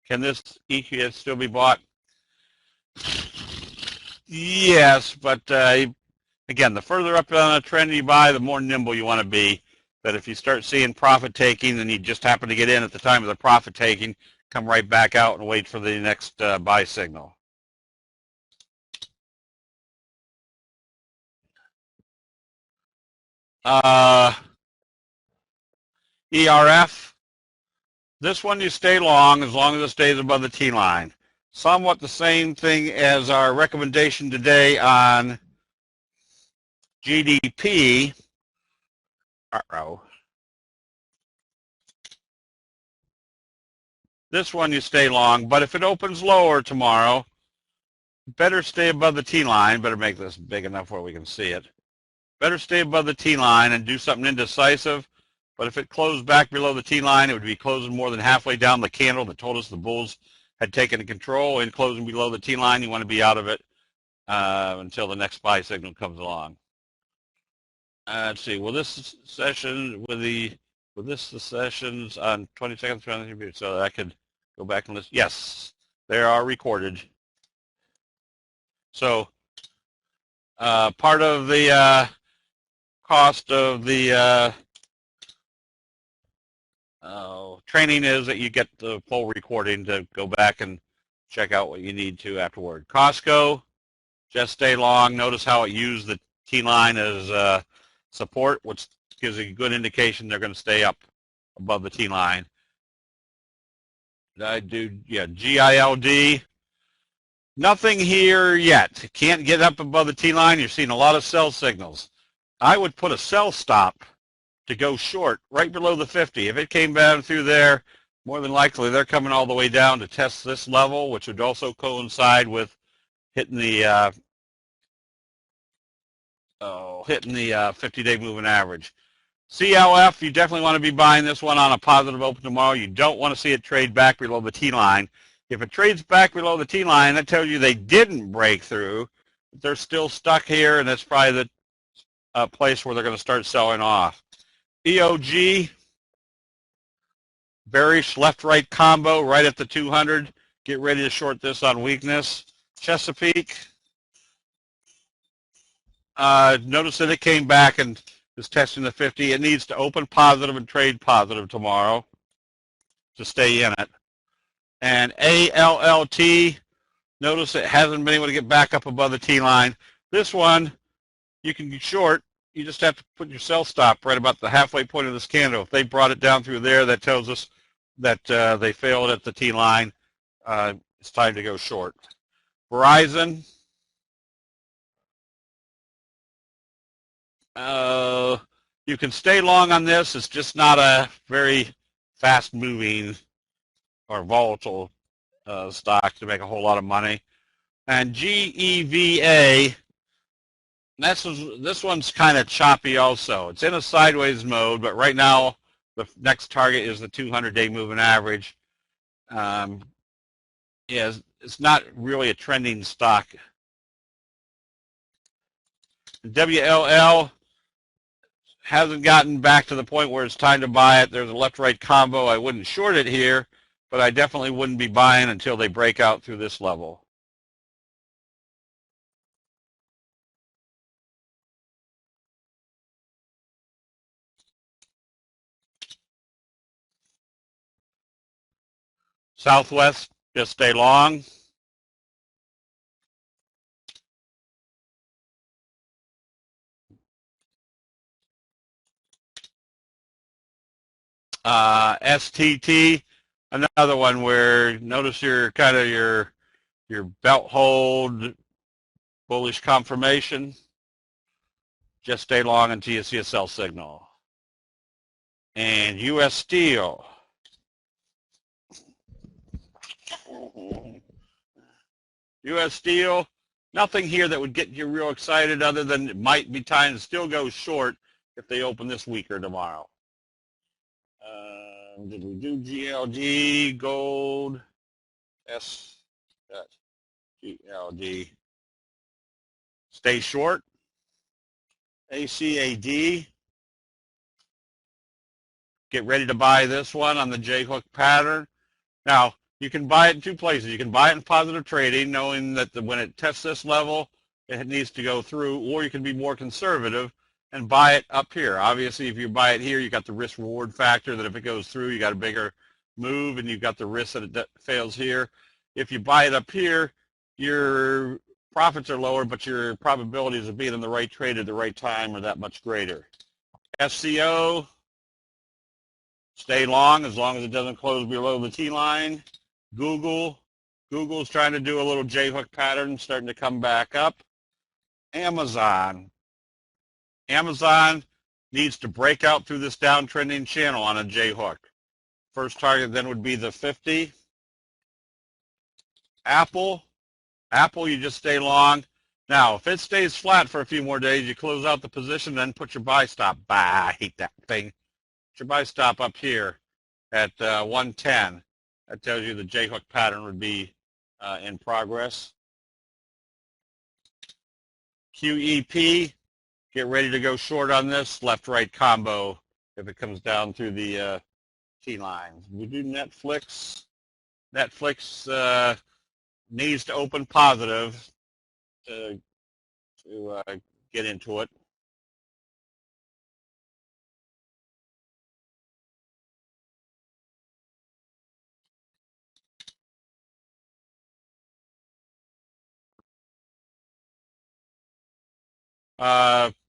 Can this EQX still be bought? Yes, but again, the further up on a trend you buy, the more nimble you want to be. That if you start seeing profit taking, then you just happen to get in at the time of the profit taking, come right back out and wait for the next buy signal. ERF, this one you stay long as it stays above the T line. Somewhat the same thing as our recommendation today on GDP. This one you stay long, but if it opens lower tomorrow, better stay above the T line. Better make this big enough where we can see it. better stay above the T line and do something indecisive. But if it closed back below the T line, it would be closing more than halfway down the candle that told us the bulls had taken control. And closing below the T line, you want to be out of it until the next buy signal comes along. Let's see. Will this session the sessions on 22nd, so I could go back and listen? Yes, they are recorded. So part of the cost of the training is that you get the full recording to go back and check out what you need to afterward. Costco, just stay long. Notice how it used the T-line as support, which gives a good indication they're going to stay up above the T-line. GILD. Nothing here yet. Can't get up above the T-line. You're seeing a lot of sell signals. I would put a sell stop to go short right below the 50. If it came down through there, more than likely they're coming all the way down to test this level, which would also coincide with hitting the 50-day moving average. CLF, you definitely want to be buying this one on a positive open tomorrow. You don't want to see it trade back below the T-line. If it trades back below the T-line, that tells you they didn't break through. They're still stuck here, and that's probably the place where they're going to start selling off. EOG, bearish left-right combo right at the 200. Get ready to short this on weakness. Chesapeake, notice that it came back and is testing the 50. It needs to open positive and trade positive tomorrow to stay in it. And ALLT, notice it hasn't been able to get back up above the T-line. This one, you can get short. You just have to put your sell stop right about the halfway point of this candle. If they brought it down through there, that tells us that they failed at the T-line. It's time to go short. Verizon. You can stay long on this. It's just not a very fast-moving or volatile stock to make a whole lot of money. And GEVA, this one's kind of choppy also. It's in a sideways mode, but right now the next target is the 200-day moving average. It's not really a trending stock. WLL hasn't gotten back to the point where it's time to buy it. There's a left-right combo. I wouldn't short it here, but I definitely wouldn't be buying until they break out through this level. Southwest, just stay long. STT, another one where notice your kind of your belt hold, bullish confirmation. Just stay long until you see a sell signal. And U.S. Steel. U.S. Steel, nothing here that would get you real excited other than it might be time to still go short if they open this weaker tomorrow. Did we do GLD, gold, GLD? Stay short. ACAD. Get ready to buy this one on the J-hook pattern. Now, you can buy it in two places. You can buy it in positive trading, knowing that when it tests this level, it needs to go through, or you can be more conservative and buy it up here. Obviously, if you buy it here, you got the risk-reward factor that if it goes through, you got a bigger move, and you've got the risk that it fails here. If you buy it up here, your profits are lower, but your probabilities of being in the right trade at the right time are that much greater. SCO, stay long as it doesn't close below the T-line. Google's trying to do a little J-hook pattern, starting to come back up. Amazon needs to break out through this downtrending channel on a J-hook. First target then would be the 50. Apple, you just stay long. Now, if it stays flat for a few more days, you close out the position, then put your buy stop. Bah, I hate that thing. Put your buy stop up here at 110. That tells you the J-hook pattern would be in progress. QEP, get ready to go short on this left-right combo if it comes down through the T-line. We do Netflix. Netflix needs to open positive to get into it.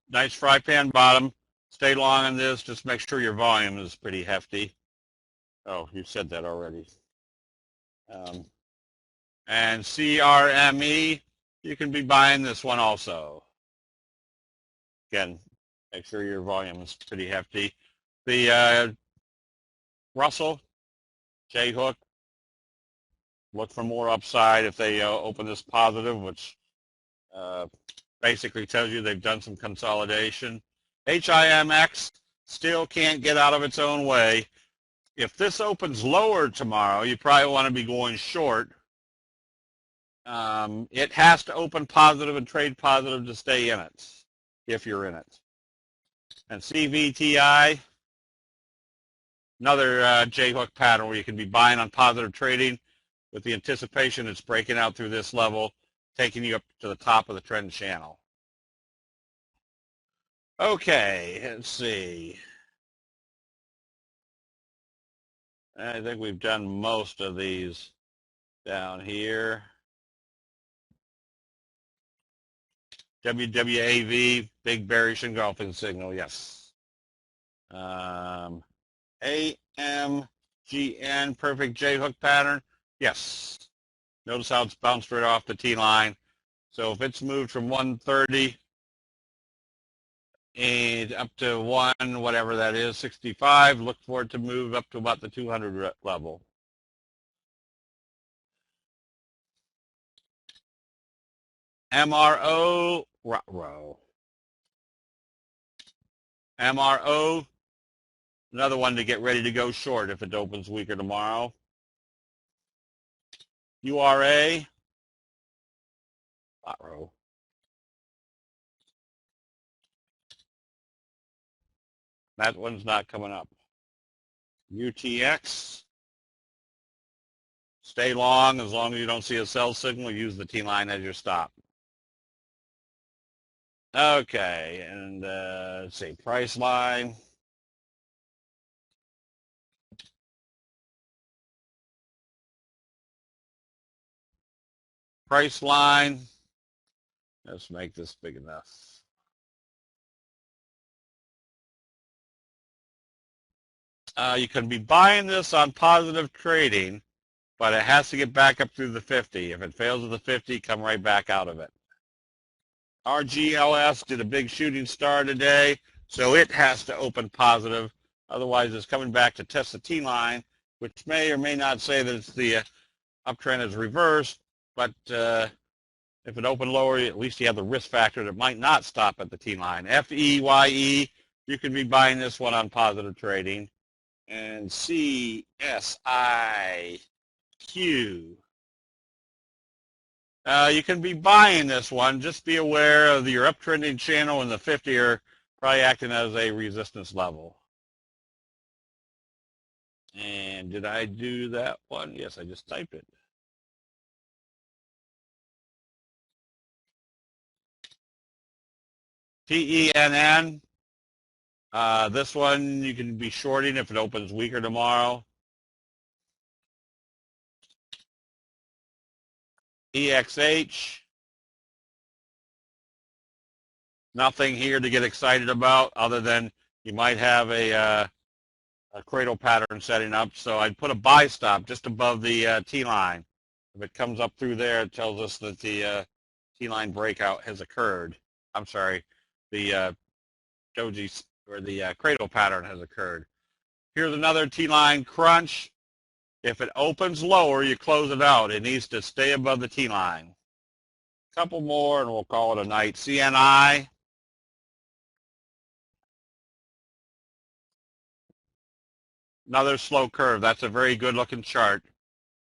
Nice fry pan bottom. Stay long on this. Just make sure your volume is pretty hefty. Oh, you said that already. And CRME, you can be buying this one also. Again, make sure your volume is pretty hefty. The Russell, J-hook, look for more upside if they open this positive, which basically tells you they've done some consolidation. HIMX still can't get out of its own way. If this opens lower tomorrow, you probably want to be going short. It has to open positive and trade positive to stay in it, if you're in it. And CVTI, another J-hook pattern where you can be buying on positive trading with the anticipation it's breaking out through this level, taking you up to the top of the trend channel. Okay, let's see. I think we've done most of these down here. WWAV, big bearish engulfing signal, yes. AMGN, perfect J-hook pattern, yes. Notice how it's bounced right off the T-line. So if it's moved from 130 and up to 1, whatever that is, 65, look for it to move up to about the 200 level. MRO, MRO, another one to get ready to go short if it opens weaker tomorrow. URA, that one's not coming up. UTX, stay long as you don't see a sell signal, use the T-line as your stop. Okay, and let's see, price line. Price line, let's make this big enough. You can be buying this on positive trading, but it has to get back up through the 50. If it fails at the 50, come right back out of it. RGLS did a big shooting star today, so it has to open positive. Otherwise, it's coming back to test the T-line, which may or may not say that it's the uptrend is reversed, but if it opened lower, at least you have the risk factor that it might not stop at the T-line. FEYE, you can be buying this one on positive trading. And CSIQ. You can be buying this one. Just be aware of your uptrending channel and the 50 are probably acting as a resistance level. And did I do that one? Yes, I just typed it. TENN. This one you can be shorting if it opens weaker tomorrow. EXH. Nothing here to get excited about other than you might have a cradle pattern setting up. So I'd put a buy stop just above the T-line. If it comes up through there, it tells us that the T-line breakout has occurred. I'm sorry, the doji or the cradle pattern has occurred. Here's another T-line crunch. If it opens lower, you close it out. It needs to stay above the T-line. couple more and we'll call it a night. CNI. Another slow curve. That's a very good looking chart.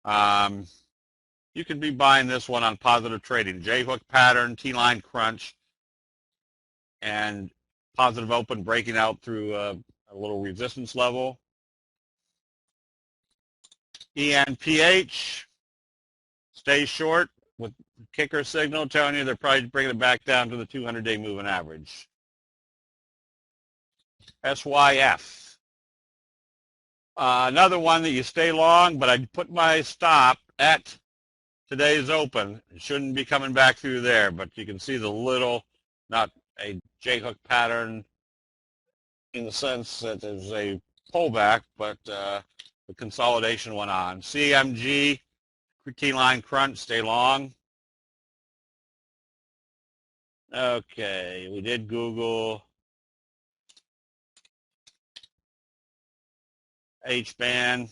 You could be buying this one on positive trading. J-hook pattern, T-line crunch, and positive open breaking out through a little resistance level. ENPH stays short with kicker signal telling you they're probably bringing it back down to the 200-day moving average. SYF. Another one that you stay long, but I put my stop at today's open. It shouldn't be coming back through there, but you can see the little, not a J-hook pattern in the sense that there's a pullback, but the consolidation went on. CMG, T-line crunch, stay long. Okay, we did Google. H-band.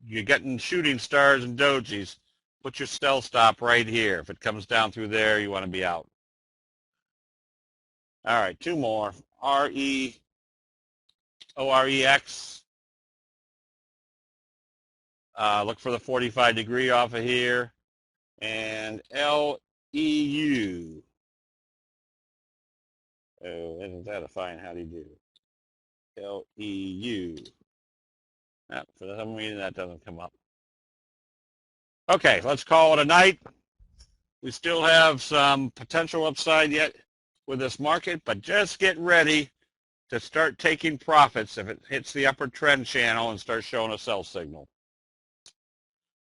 You're getting shooting stars and dojis. Put your sell stop right here. If it comes down through there, you want to be out. All right, two more. OREX. Look for the 45 degree off of here. And LEU. Oh, isn't that a fine howdy do? LEU. For some reason that doesn't come up. Okay, let's call it a night. We still have some potential upside yet with this market, but just get ready to start taking profits if it hits the upper trend channel and starts showing a sell signal.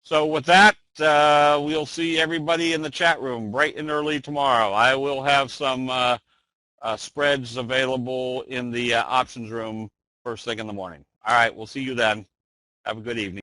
So with that, we'll see everybody in the chat room bright and early tomorrow. I will have some spreads available in the options room first thing in the morning. All right, we'll see you then. Have a good evening.